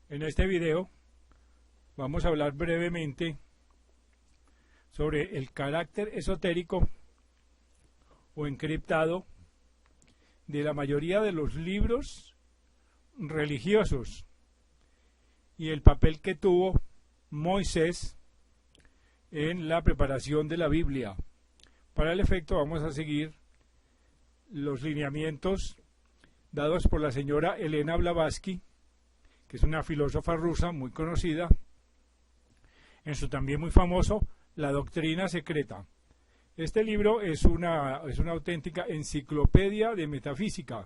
En este video vamos a hablar brevemente sobre el carácter esotérico o encriptado de la mayoría de los libros religiosos y el papel que tuvo Moisés en la preparación de la Biblia. Para el efecto vamos a seguir los lineamientos dados por la señora Elena Blavatsky, que es una filósofa rusa muy conocida, en su también muy famoso La Doctrina Secreta. Este libro es una auténtica enciclopedia de metafísica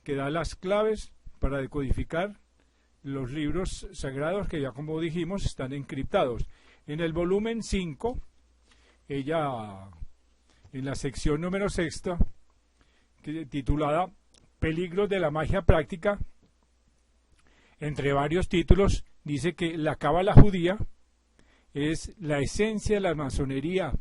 que da las claves para decodificar los libros sagrados que ya, como dijimos, están encriptados. En el volumen 5, ella, en la sección número 6, titulada Peligros de la magia práctica, entre varios títulos, dice que la cábala judía es la esencia de la masonería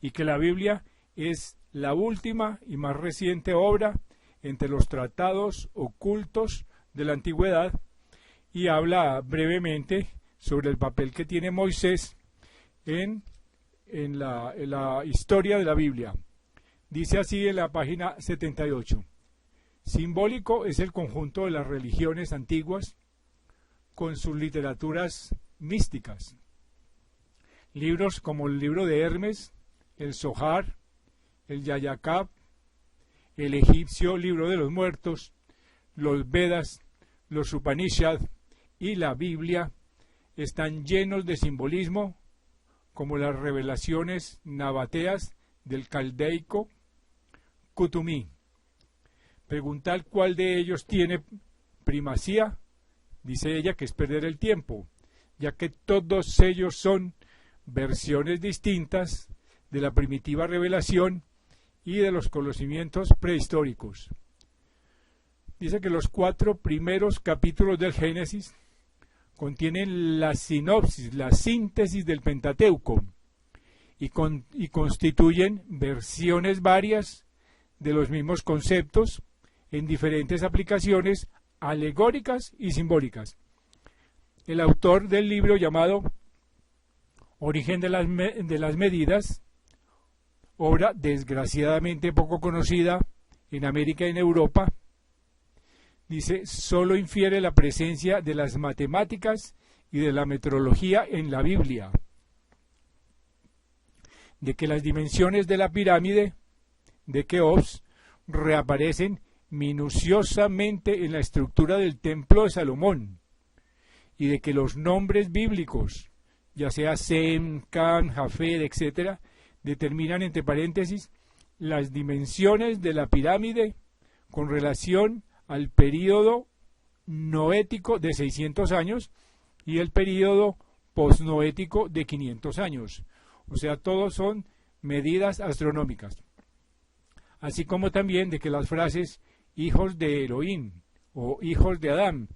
y que la Biblia es la última y más reciente obra entre los tratados ocultos de la antigüedad, y habla brevemente sobre el papel que tiene Moisés en la historia de la Biblia. Dice así en la página 78. Simbólico es el conjunto de las religiones antiguas con sus literaturas místicas. Libros como el libro de Hermes, el Zohar, el Yayakab, el egipcio libro de los muertos, los Vedas, los Upanishad y la Biblia están llenos de simbolismo, como las revelaciones nabateas del caldeico Kutumí. Preguntar cuál de ellos tiene primacía, dice ella que es perder el tiempo, ya que todos ellos son versiones distintas de la primitiva revelación y de los conocimientos prehistóricos. Dice que los 4 primeros capítulos del Génesis contienen la sinopsis, la síntesis del Pentateuco, y constituyen versiones varias de los mismos conceptos en diferentes aplicaciones alegóricas y simbólicas. El autor del libro llamado Origen de las Medidas, obra desgraciadamente poco conocida en América y en Europa, dice, solo infiere la presencia de las matemáticas y de la metrología en la Biblia, de que las dimensiones de la pirámide de Keops reaparecen minuciosamente en la estructura del templo de Salomón, y de que los nombres bíblicos, ya sea Sem, Cam, Jafet, etc., determinan entre paréntesis las dimensiones de la pirámide con relación al período noético de 600 años y el período posnoético de 500 años. O sea, todos son medidas astronómicas. Así como también de que las frases hijos de Elohim o hijos de Adán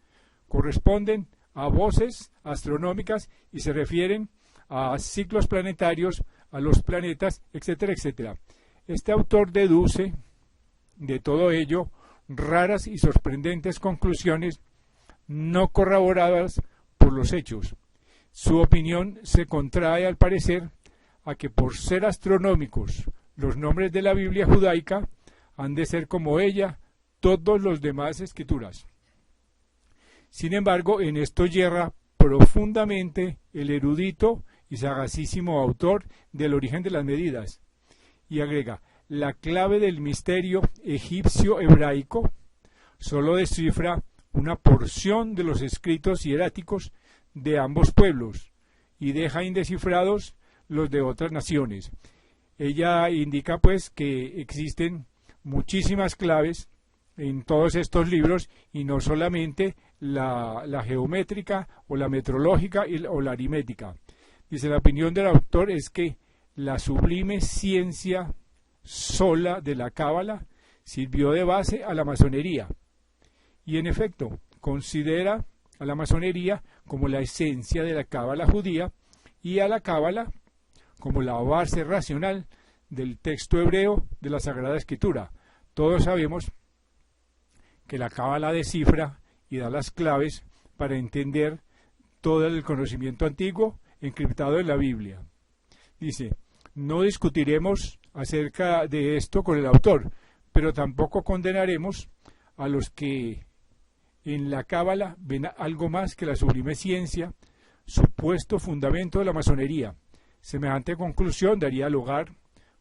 corresponden a voces astronómicas y se refieren a ciclos planetarios, a los planetas, etcétera, etcétera. Este autor deduce de todo ello raras y sorprendentes conclusiones no corroboradas por los hechos. Su opinión se contrae al parecer a que por ser astronómicos los nombres de la Biblia judaica han de ser como ella todos los demás escrituras. Sin embargo, en esto yerra profundamente el erudito y sagacísimo autor del Origen de las Medidas, y agrega, la clave del misterio egipcio-hebraico solo descifra una porción de los escritos hieráticos de ambos pueblos y deja indescifrados los de otras naciones. Ella indica pues que existen muchísimas claves en todos estos libros y no solamente la geométrica o la metrológica o la aritmética. Dice, la opinión del autor es que la sublime ciencia sola de la cábala sirvió de base a la masonería, y en efecto considera a la masonería como la esencia de la cábala judía y a la cábala como la base racional del texto hebreo de la Sagrada Escritura. Todos sabemos que la cábala descifra y da las claves para entender todo el conocimiento antiguo encriptado en la Biblia. Dice, no discutiremos acerca de esto con el autor, pero tampoco condenaremos a los que en la Cábala ven algo más que la sublime ciencia, supuesto fundamento de la masonería. Semejante conclusión daría lugar,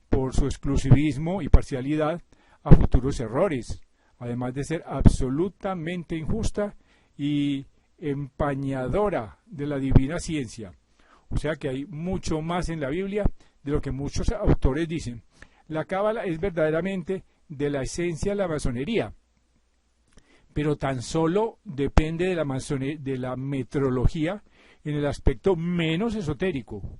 por su exclusivismo y parcialidad, a futuros errores, además de ser absolutamente injusta y empañadora de la divina ciencia. O sea que hay mucho más en la Biblia de lo que muchos autores dicen. La Cábala es verdaderamente de la esencia de la masonería, pero tan solo depende de la metrología en el aspecto menos esotérico,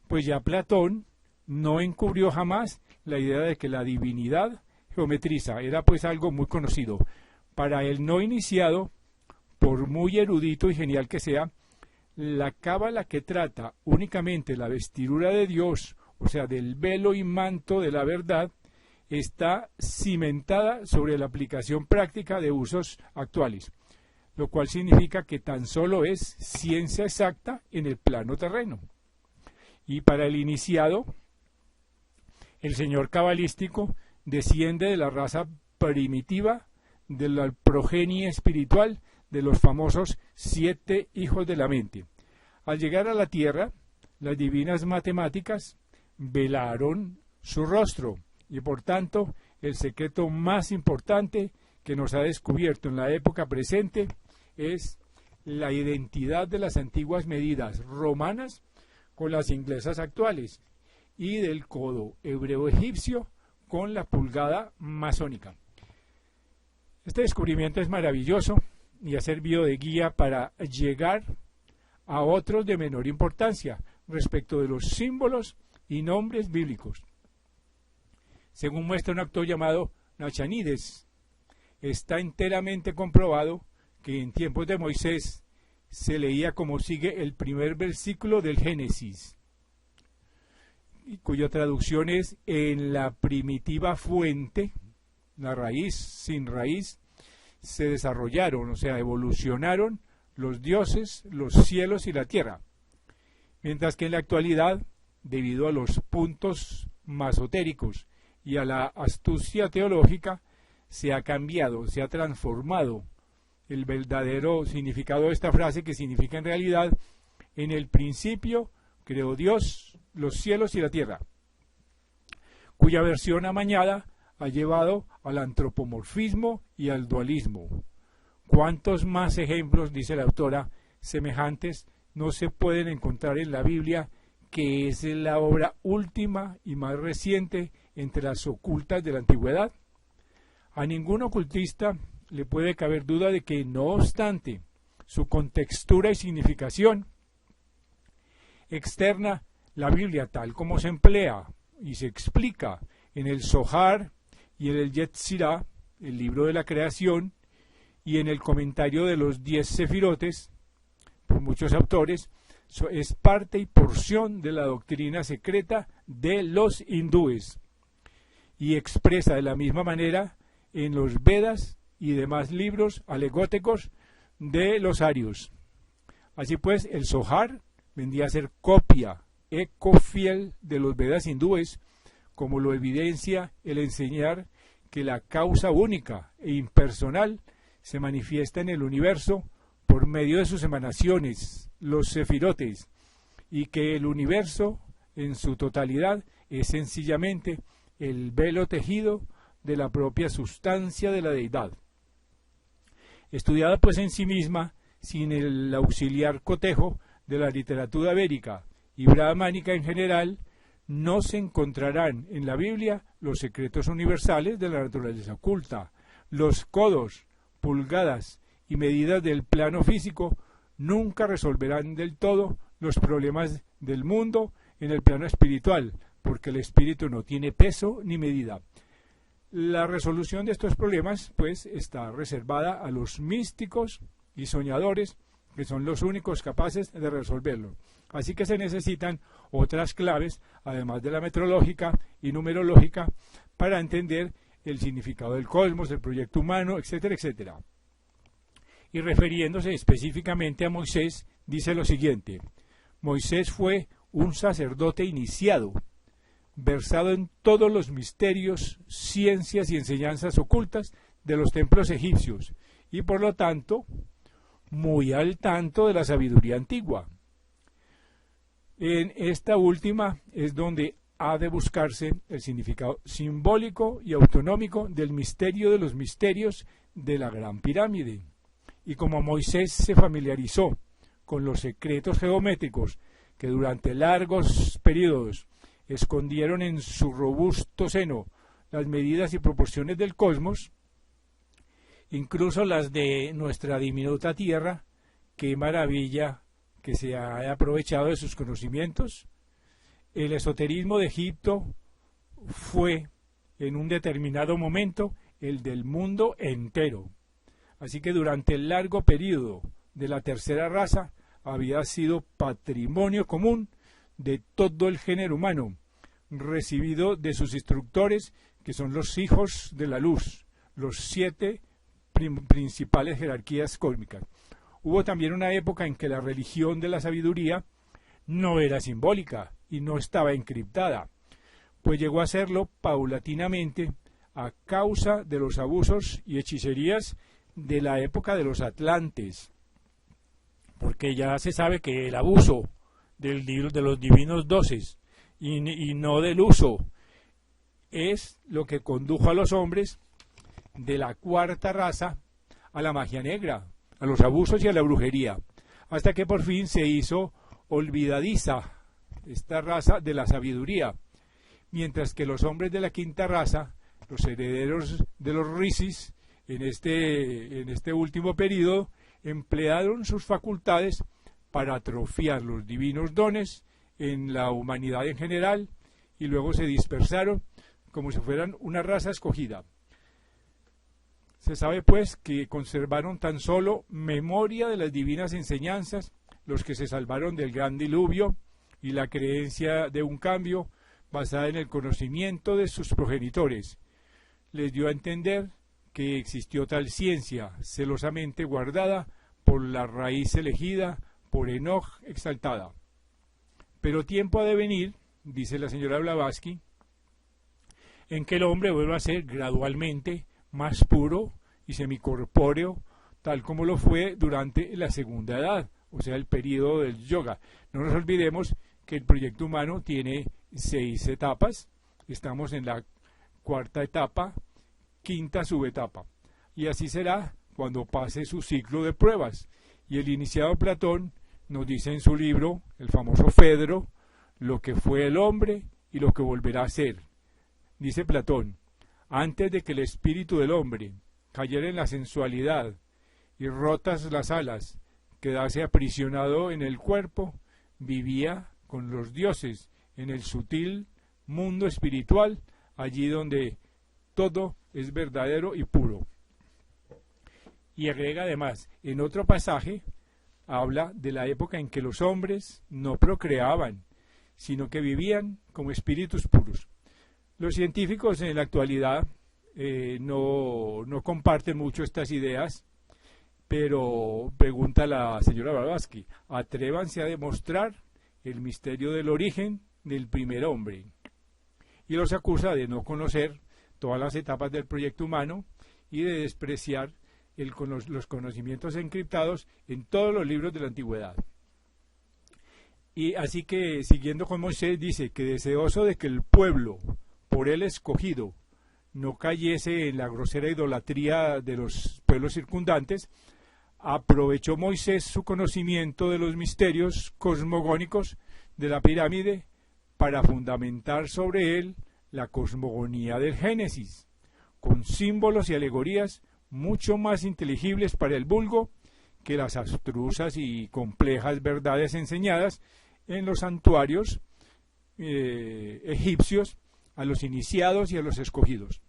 pues ya Platón no encubrió jamás la idea de que la divinidad geometriza, era pues algo muy conocido. Para el no iniciado, por muy erudito y genial que sea, la Cábala que trata únicamente la vestidura de Dios, o sea, del velo y manto de la verdad, está cimentada sobre la aplicación práctica de usos actuales, lo cual significa que tan solo es ciencia exacta en el plano terreno. Y para el iniciado, el señor cabalístico desciende de la raza primitiva, de la progenie espiritual de los famosos 7 hijos de la mente. Al llegar a la tierra, las divinas matemáticas velaron su rostro y por tanto el secreto más importante que nos ha descubierto en la época presente es la identidad de las antiguas medidas romanas con las inglesas actuales y del codo hebreo-egipcio con la pulgada masónica. Este descubrimiento es maravilloso y ha servido de guía para llegar a otros de menor importancia respecto de los símbolos y nombres bíblicos. Según muestra un autor llamado Nachanides, está enteramente comprobado que en tiempos de Moisés se leía como sigue el primer versículo del Génesis, cuya traducción es: en la primitiva fuente, la raíz sin raíz, se desarrollaron, o sea, evolucionaron los dioses, los cielos y la tierra. Mientras que en la actualidad, debido a los puntos masotéricos y a la astucia teológica, se ha cambiado, se ha transformado el verdadero significado de esta frase, que significa en realidad: en el principio creó Dios los cielos y la tierra, cuya versión amañada ha llevado al antropomorfismo y al dualismo. ¿Cuántos más ejemplos, dice la autora, semejantes no se pueden encontrar en la Biblia, que es la obra última y más reciente entre las ocultas de la antigüedad? A ningún ocultista le puede caber duda de que, no obstante su contextura y significación externa, la Biblia, tal como se emplea y se explica en el Zohar y en el Yetzirah, el libro de la creación, y en el comentario de los 10 sefirotes, por muchos autores, es parte y porción de la doctrina secreta de los hindúes, y expresa de la misma manera en los Vedas y demás libros alegóticos de los arios. Así pues, el Zohar vendría a ser copia ecofiel de los Vedas hindúes, como lo evidencia el enseñar que la causa única e impersonal se manifiesta en el universo por medio de sus emanaciones, los sefirotes, y que el universo en su totalidad es sencillamente el velo tejido de la propia sustancia de la deidad. Estudiada pues en sí misma, sin el auxiliar cotejo de la literatura védica y brahmánica en general, no se encontrarán en la Biblia los secretos universales de la naturaleza oculta. Los codos, pulgadas y medidas del plano físico nunca resolverán del todo los problemas del mundo en el plano espiritual, porque el espíritu no tiene peso ni medida. La resolución de estos problemas, pues, está reservada a los místicos y soñadores, que son los únicos capaces de resolverlo. Así que se necesitan otras claves, además de la metrológica y numerológica, para entender el significado del cosmos, del proyecto humano, etcétera, etcétera. y refiriéndose específicamente a Moisés, dice lo siguiente: Moisés fue un sacerdote iniciado, versado en todos los misterios, ciencias y enseñanzas ocultas de los templos egipcios, y por lo tanto, muy al tanto de la sabiduría antigua. En esta última es donde ha de buscarse el significado simbólico y autonómico del misterio de los misterios de la Gran Pirámide. Y como Moisés se familiarizó con los secretos geométricos que durante largos periodos escondieron en su robusto seno las medidas y proporciones del cosmos, incluso las de nuestra diminuta Tierra, qué maravilla que se haya aprovechado de sus conocimientos. El esoterismo de Egipto fue en un determinado momento el del mundo entero. Así que durante el largo periodo de la tercera raza había sido patrimonio común de todo el género humano, recibido de sus instructores, que son los hijos de la luz, los 7 principales jerarquías cósmicas. Hubo también una época en que la religión de la sabiduría no era simbólica y no estaba encriptada, pues llegó a serlo paulatinamente a causa de los abusos y hechicerías de la época de los atlantes, porque ya se sabe que el abuso de los divinos doces y no del uso es lo que condujo a los hombres de la cuarta raza a la magia negra, a los abusos y a la brujería, hasta que por fin se hizo olvidadiza esta raza de la sabiduría, mientras que los hombres de la quinta raza, los herederos de los Risis, en este último periodo, emplearon sus facultades para atrofiar los divinos dones en la humanidad en general y luego se dispersaron como si fueran una raza escogida. Se sabe pues que conservaron tan solo memoria de las divinas enseñanzas los que se salvaron del gran diluvio y la creencia de un cambio basada en el conocimiento de sus progenitores. Les dio a entender que existió tal ciencia celosamente guardada por la raíz elegida, por Enoch exaltada. Pero tiempo ha de venir, dice la señora Blavatsky, en que el hombre vuelva a ser gradualmente más puro y semicorpóreo, tal como lo fue durante la segunda edad, o sea, el periodo del yoga. No nos olvidemos que el proyecto humano tiene 6 etapas, estamos en la cuarta etapa, quinta subetapa, y así será cuando pase su ciclo de pruebas. Y el iniciado Platón nos dice en su libro, el famoso Fedro, lo que fue el hombre y lo que volverá a ser. Dice Platón: antes de que el espíritu del hombre cayera en la sensualidad y rotas las alas quedase aprisionado en el cuerpo, vivía con los dioses en el sutil mundo espiritual, allí donde todo es verdadero y puro. Y agrega además, en otro pasaje, habla de la época en que los hombres no procreaban, sino que vivían como espíritus puros. Los científicos en la actualidad no comparten mucho estas ideas, pero pregunta la señora Blavatsky, atrévanse a demostrar el misterio del origen del primer hombre. Y los acusa de no conocer todas las etapas del proyecto humano y de despreciar los conocimientos encriptados en todos los libros de la antigüedad. Y así que, siguiendo con Moisés, dice que deseoso de que el pueblo, por él escogido, no cayese en la grosera idolatría de los pueblos circundantes, aprovechó Moisés su conocimiento de los misterios cosmogónicos de la pirámide para fundamentar sobre él la cosmogonía del Génesis, con símbolos y alegorías mucho más inteligibles para el vulgo que las abstrusas y complejas verdades enseñadas en los santuarios egipcios a los iniciados y a los escogidos.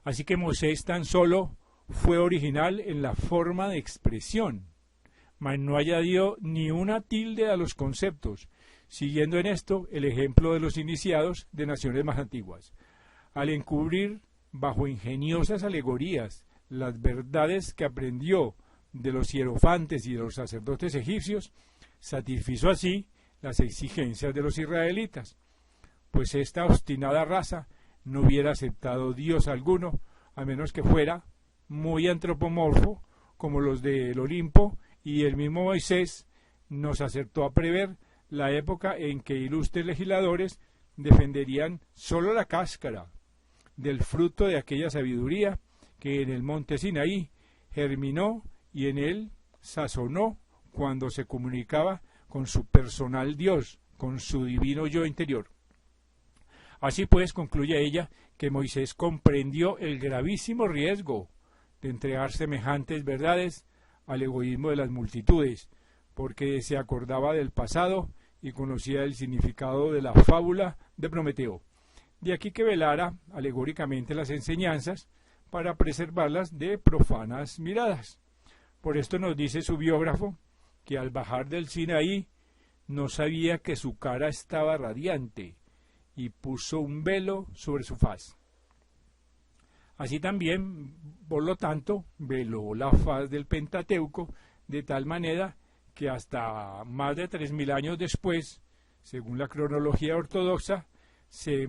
Así que Moisés tan solo fue original en la forma de expresión, mas no añadió ni una tilde a los conceptos, siguiendo en esto el ejemplo de los iniciados de naciones más antiguas. Al encubrir bajo ingeniosas alegorías las verdades que aprendió de los hierofantes y de los sacerdotes egipcios, satisfizo así las exigencias de los israelitas, pues esta obstinada raza no hubiera aceptado Dios alguno, a menos que fuera muy antropomorfo, como los del Olimpo, y el mismo Moisés nos acertó a prever la época en que ilustres legisladores defenderían solo la cáscara del fruto de aquella sabiduría que en el monte Sinaí germinó y en él sazonó cuando se comunicaba con su personal Dios, con su divino yo interior. Así pues, concluye ella, que Moisés comprendió el gravísimo riesgo de entregar semejantes verdades al egoísmo de las multitudes, porque se acordaba del pasado y conocía el significado de la fábula de Prometeo. De aquí que velara alegóricamente las enseñanzas para preservarlas de profanas miradas. Por esto nos dice su biógrafo que al bajar del Sinaí no sabía que su cara estaba radiante y puso un velo sobre su faz. Así también, por lo tanto, veló la faz del Pentateuco de tal manera que hasta más de 3000 años después, según la cronología ortodoxa, se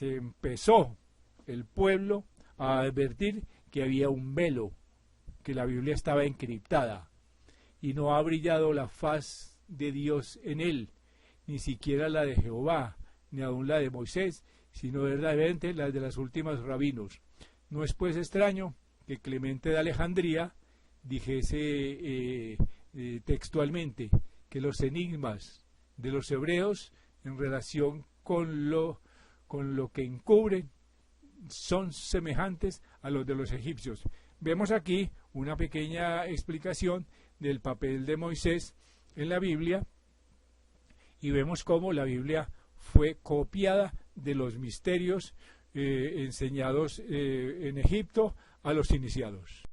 empezó el pueblo a advertir que había un velo, que la Biblia estaba encriptada, y no ha brillado la faz de Dios en él, ni siquiera la de Jehová, ni aun la de Moisés, sino verdaderamente la de los últimos rabinos. No es pues extraño que Clemente de Alejandría dijese textualmente que los enigmas de los hebreos en relación con lo que encubren son semejantes a los de los egipcios. Vemos aquí una pequeña explicación del papel de Moisés en la Biblia y vemos cómo la Biblia fue copiada de los misterios enseñados en Egipto a los iniciados.